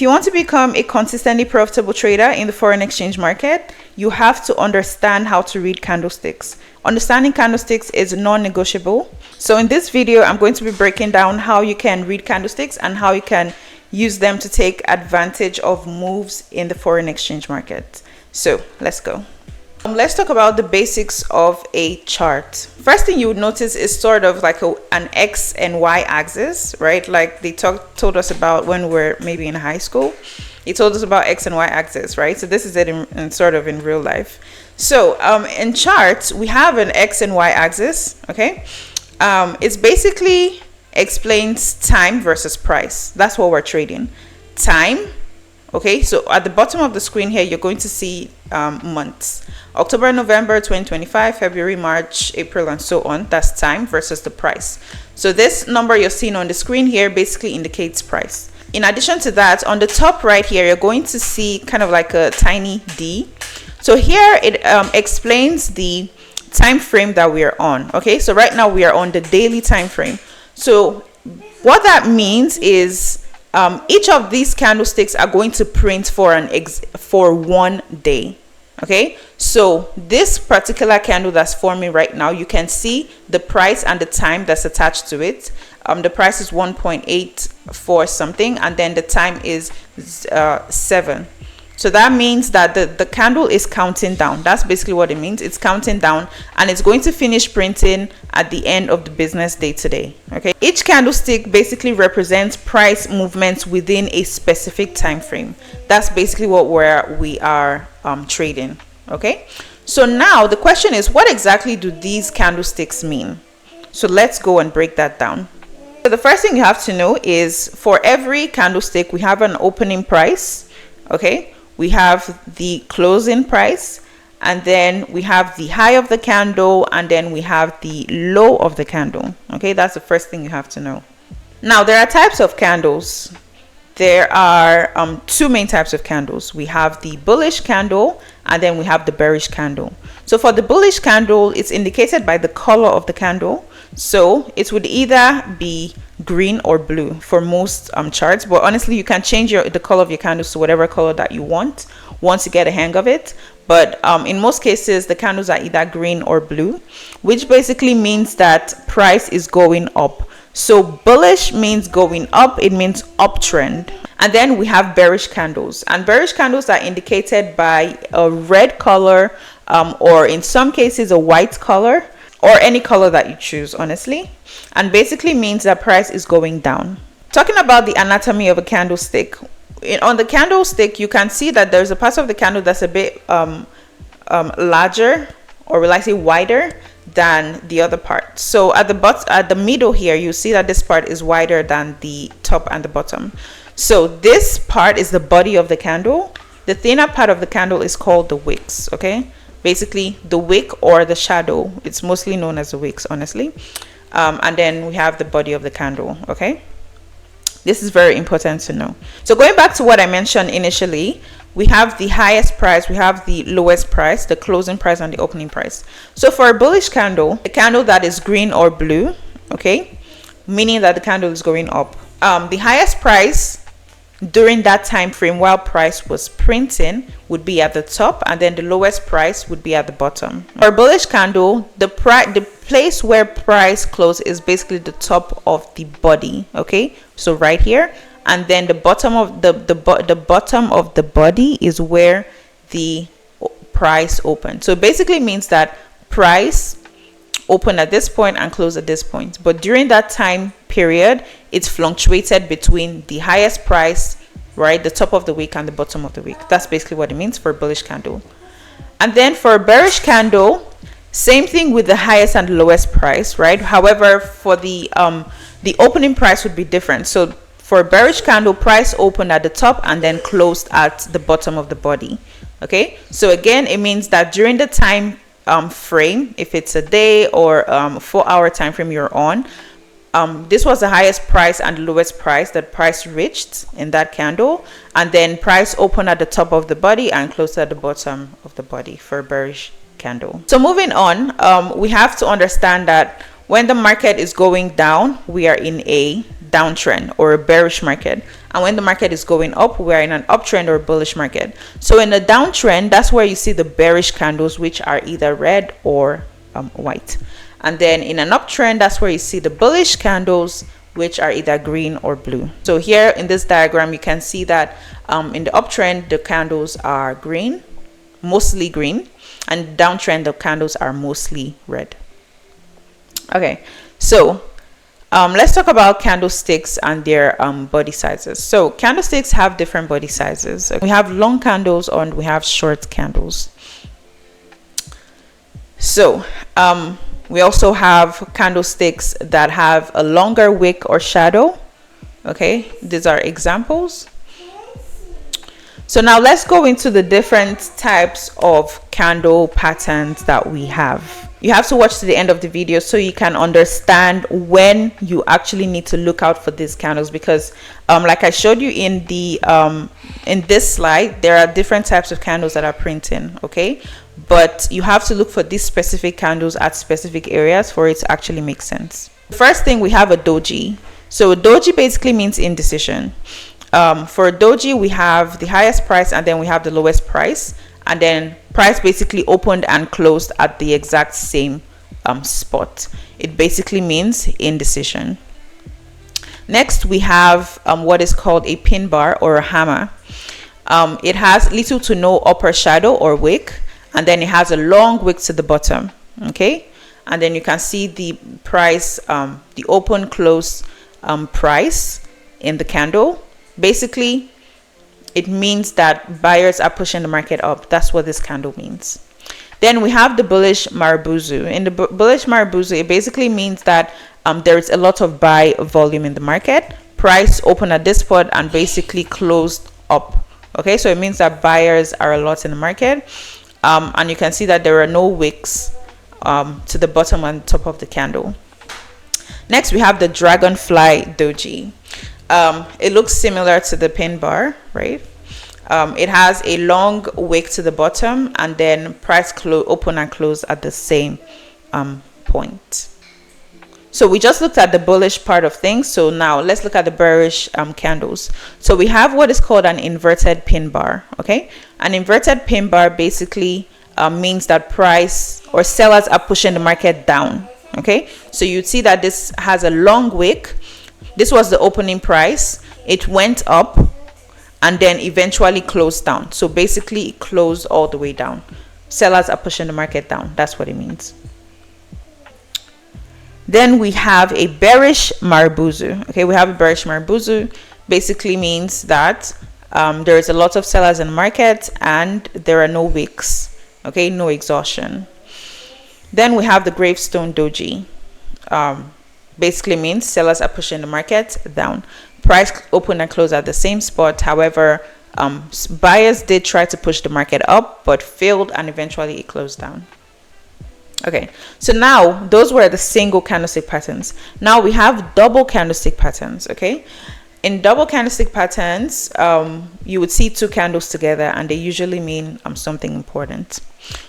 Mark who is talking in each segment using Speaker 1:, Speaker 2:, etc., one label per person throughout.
Speaker 1: you want to become a consistently profitable trader in the foreign exchange market, you have to understand how to read candlesticks. Understanding candlesticks is non-negotiable. So in this video, I'm going to be breaking down how you can read candlesticks and how you can use them to take advantage of moves in the foreign exchange market. So let's go. Let's talk about the basics of a chart. First thing you would notice is sort of like an X and Y axis, right? Like they told us about when we're maybe in high school. He told us about X and Y axis, right? So this is it in sort of in real life. So in charts, we have an X and Y axis, okay? It's basically explains time versus price. That's what we're trading. Time. Okay, so at the bottom of the screen here, you're going to see months. October, November 2025, February, March, April, and so on. That's time versus the price. So this number you're seeing on the screen here basically indicates price. In addition to that, on the top right here, you're going to see kind of like a tiny D. So here it explains the time frame that we are on. Okay, so right now we are on the daily time frame. So what that means is each of these candlesticks are going to print for 1 day. Okay, so this particular candle that's forming right now, you can see the price and the time that's attached to it. The price is 1.84 something, and then the time is 7. So that means that the candle is counting down. That's basically what it means. It's counting down, and it's going to finish printing at the end of the business day today. Okay, each candlestick basically represents price movements within a specific time frame. That's basically what we are trading. Okay, so now the question is, what exactly do these candlesticks mean? So let's go and break that down. So the first thing you have to know is, for every candlestick we have an opening price. Okay, we have the closing price, and then we have the high of the candle, and then we have the low of the candle. Okay, that's the first thing you have to know. Now there are types of candles. There are two main types of candles. We have the bullish candle, and then we have the bearish candle. So for the bullish candle, it's indicated by the color of the candle. So it would either be green or blue for most charts, but honestly you can change the color of your candles to whatever color that you want once you get a hang of it. But in most cases the candles are either green or blue, which basically means that price is going up. So bullish means going up, it means uptrend. And then we have bearish candles, and bearish candles are indicated by a red color, or in some cases a white color, or any color that you choose, honestly, and basically means that price is going down. Talking about the anatomy of a candlestick, on the candlestick you can see that there's a part of the candle that's a bit larger, or will I say wider, than the other part. So at the middle here, you see that this part is wider than the top and the bottom. So this part is the body of the candle. The thinner part of the candle is called the wicks. Okay, basically the wick or the shadow. It's mostly known as the wicks, honestly. And then we have the body of the candle. Okay, this is very important to know. So going back to what I mentioned initially, we have the highest price, we have the lowest price, the closing price, and the opening price. So for a bullish candle, a candle that is green or blue, okay, meaning that the candle is going up, the highest price during that time frame while price was printing would be at the top, and then the lowest price would be at the bottom. For a bullish candle, the place where price close is basically the top of the body. Okay, so right here, and then the bottom of the bottom of the body is where the price opened. So it basically means that price open at this point and close at this point, but during that time period it's fluctuated between the highest price, right, the top of the wick, and the bottom of the wick. That's basically what it means for a bullish candle. And then for a bearish candle, same thing with the highest and lowest price, right? However, for the opening price would be different. So for a bearish candle, price opened at the top and then closed at the bottom of the body. Okay, so again it means that during the time frame, if it's a day or 4-hour time frame you're on, this was the highest price and the lowest price that price reached in that candle, and then price opened at the top of the body and closed at the bottom of the body for a bearish candle. So moving on, we have to understand that when the market is going down, we are in a downtrend or a bearish market, and when the market is going up, we're in an uptrend or bullish market. So in a downtrend, that's where you see the bearish candles, which are either red or white. And then in an uptrend, that's where you see the bullish candles, which are either green or blue. So here in this diagram, you can see that in the uptrend, the candles are green, mostly green, and downtrend, the candles are mostly red. Okay, so let's talk about candlesticks and their body sizes. So candlesticks have different body sizes. We have long candles and we have short candles. So we also have candlesticks that have a longer wick or shadow. Okay, these are examples. So now let's go into the different types of candle patterns that we have. You have to watch to the end of the video so you can understand when you actually need to look out for these candles, because like I showed you in the in this slide, there are different types of candles that are printing. Okay, but you have to look for these specific candles at specific areas for it to actually make sense. The first thing, we have a doji. So a doji basically means indecision. For a doji, we have the highest price and then we have the lowest price, and then price basically opened and closed at the exact same spot. It basically means indecision. Next, we have what is called a pin bar or a hammer. It has little to no upper shadow or wick, and then it has a long wick to the bottom. Okay, and then you can see the price, the open close price in the candle. Basically, it means that buyers are pushing the market up. That's what this candle means. Then we have the bullish marubozu. In the bullish marubozu, it basically means that there is a lot of buy volume in the market. Price opened at this spot and basically closed up. Okay, so it means that buyers are a lot in the market. And you can see that there are no wicks to the bottom and top of the candle. Next, we have the dragonfly doji. It looks similar to the pin bar, right? It has a long wick to the bottom, and then price open and close at the same point. So we just looked at the bullish part of things. So now let's look at the bearish candles. So we have what is called an inverted pin bar. Okay, an inverted pin bar basically means that price or sellers are pushing the market down. Okay, so you'd see that this has a long wick. This was the opening price. It went up and then eventually closed down. So basically it closed all the way down. Sellers are pushing the market down. That's what it means. Then we have a bearish marubozu. Okay, we have a bearish marubozu. Basically means that there is a lot of sellers in the market and there are no wicks. Okay, no exhaustion. Then we have the gravestone doji. Basically means sellers are pushing the market down. Price open and close at the same spot. However, buyers did try to push the market up but failed, and eventually it closed down. Okay, so now those were the single candlestick patterns. Now we have double candlestick patterns. Okay, in double candlestick patterns, you would see two candles together and they usually mean something important.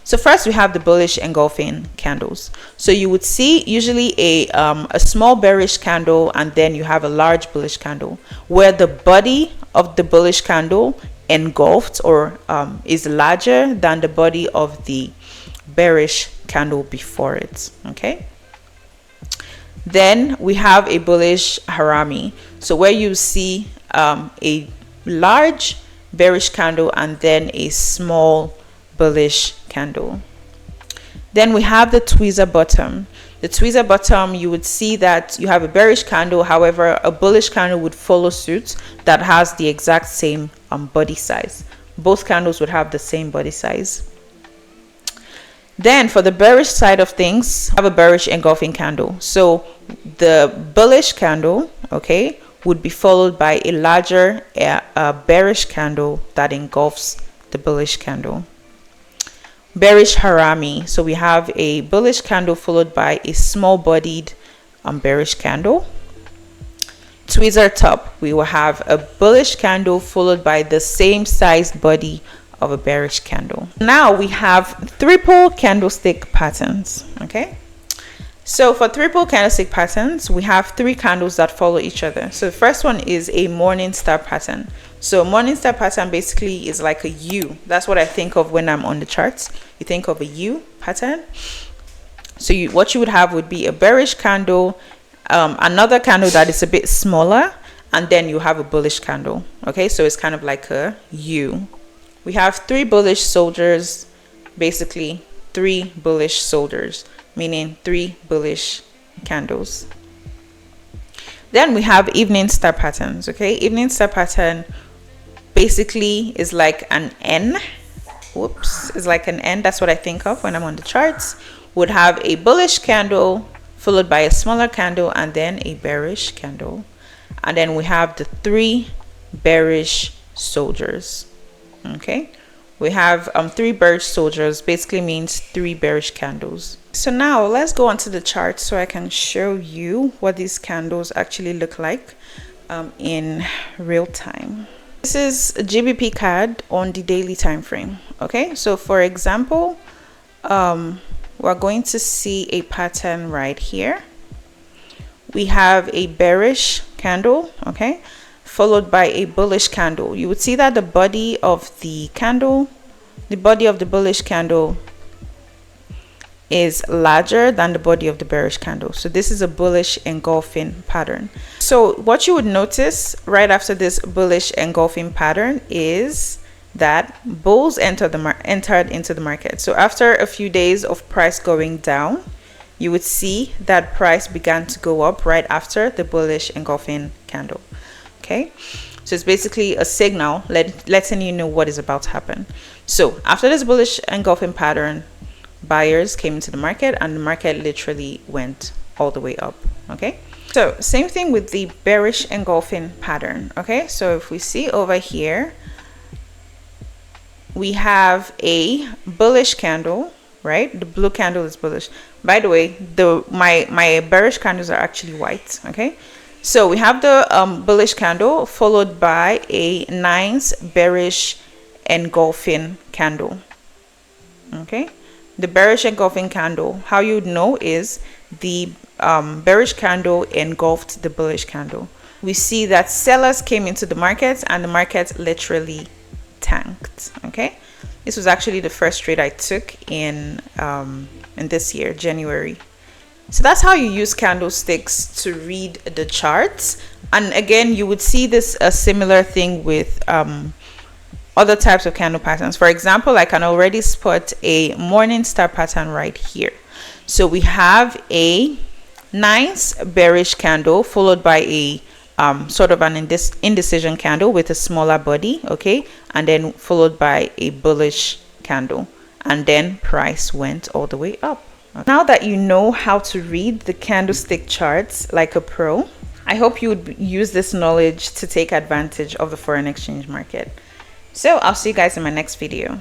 Speaker 1: So first we have the bullish engulfing candles. So you would see usually a small bearish candle, and then you have a large bullish candle where the body of the bullish candle engulfed or is larger than the body of the bearish candle before it. Okay, then we have a bullish harami, so where you see a large bearish candle and then a small bullish candle. Then we have the tweezer bottom. The tweezer bottom, you would see that you have a bearish candle, however a bullish candle would follow suit that has the exact same body size. Both candles would have the same body size. Then for the bearish side of things, have a bearish engulfing candle. So the bullish candle, okay, would be followed by a larger bearish candle that engulfs the bullish candle. Bearish harami, so we have a bullish candle followed by a small bodied bearish candle. Tweezer top, we will have a bullish candle followed by the same sized body of a bearish candle. Now we have triple candlestick patterns. Okay, So for triple candlestick patterns, we have 3 candles that follow each other. So the first one is a morning star pattern. So morning star pattern basically is like a U. That's what I think of when I'm on the charts. You think of a U pattern. So what you would have would be a bearish candle, another candle that is a bit smaller, and then you have a bullish candle. Okay, so it's kind of like a U. We have 3 bullish soldiers, basically 3 bullish soldiers, meaning 3 bullish candles. Then we have evening star patterns. Okay, evening star pattern basically is like an N. Whoops, is like an N. That's what I think of when I'm on the charts. Would have a bullish candle followed by a smaller candle and then a bearish candle. And then we have the 3 bearish soldiers. Okay, we have 3 bearish soldiers, basically means 3 bearish candles. So now let's go onto the chart so I can show you what these candles actually look like in real time. This is a GBP card on the daily time frame. Okay, so for example, we're going to see a pattern right here. We have a bearish candle, okay, followed by a bullish candle. You would see that the body of the candle, the body of the bullish candle is larger than the body of the bearish candle. So this is a bullish engulfing pattern. So what you would notice right after this bullish engulfing pattern is that bulls entered into the market. So after a few days of price going down, you would see that price began to go up right after the bullish engulfing candle. Okay, so it's basically a signal letting you know what is about to happen. So after this bullish engulfing pattern, buyers came into the market and the market literally went all the way up. Okay, so same thing with the bearish engulfing pattern. Okay, so if we see over here, we have a bullish candle, right? The blue candle is bullish. By the way, my bearish candles are actually white. Okay, so we have the bullish candle followed by a nice bearish engulfing candle. Okay, the bearish engulfing candle, how you know is the bearish candle engulfed the bullish candle. We see that sellers came into the market and the market literally tanked. Okay, this was actually the first trade I took in this year, January. So that's how you use candlesticks to read the charts. And again, you would see this a similar thing with other types of candle patterns. For example, I can already spot a morning star pattern right here. So we have a nice bearish candle followed by a sort of an indecision candle with a smaller body, okay, and then followed by a bullish candle, and then price went all the way up. Now that you know how to read the candlestick charts like a pro, I hope you would use this knowledge to take advantage of the foreign exchange market. So I'll see you guys in my next video.